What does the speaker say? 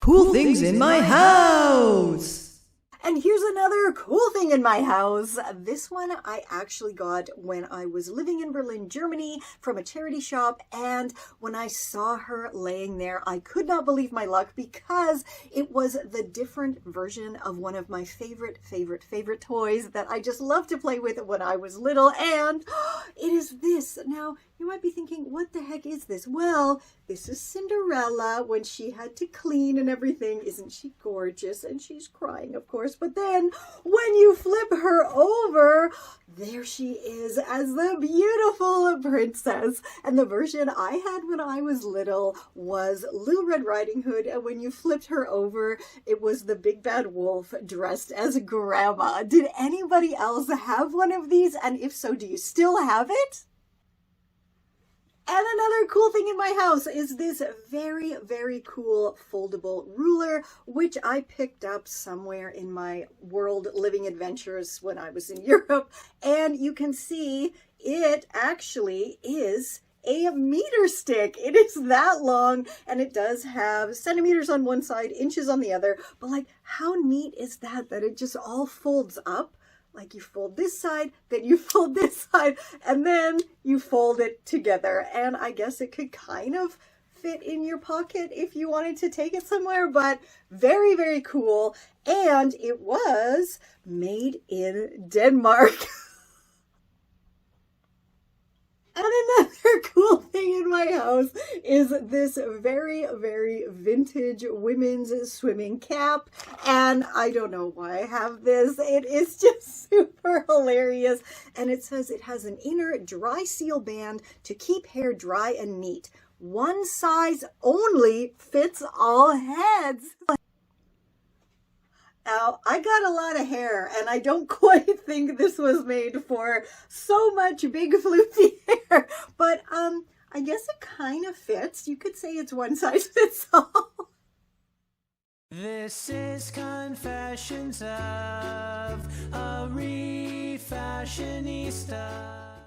cool things in my house. And here's another cool thing in my house. This one I actually got when I was living in Berlin, Germany, from a charity shop. And when I saw her laying there, I could not believe my luck because it was the different version of one of my favorite toys that I just loved to play with when I was little. And it is this. Now, you might be thinking, what the heck is this? Well, this is Cinderella when she had to clean and everything. Isn't she gorgeous? And she's crying, of course. But then when you flip her over, there she is as the beautiful princess. And the version I had when I was little was Little Red Riding Hood. And when you flipped her over, it was the big bad wolf dressed as Grandma. Did anybody else have one of these? And if so, do you still have it? And another cool thing in my house is this very cool foldable ruler, which I picked up somewhere in my world living adventures when I was in Europe. And you can see it actually is a meter stick. It is that long, and it does have centimeters on one side, inches on the other. But like, how neat is that it just all folds up? Like you fold this side, then you fold this side, and then you fold it together. And I guess it could kind of fit in your pocket if you wanted to take it somewhere, but very cool. And it was made in Denmark. And another cool thing in my house is this very vintage women's swimming cap. And I don't know why I have this. It is just super hilarious. And it says it has an inner dry seal band to keep hair dry and neat. One size only fits all heads. Now, I got a lot of hair, and I don't quite think this was made for so much big floofy hair, but I guess it kind of fits. You could say it's one size fits all. This is Confessions of a Refashionista.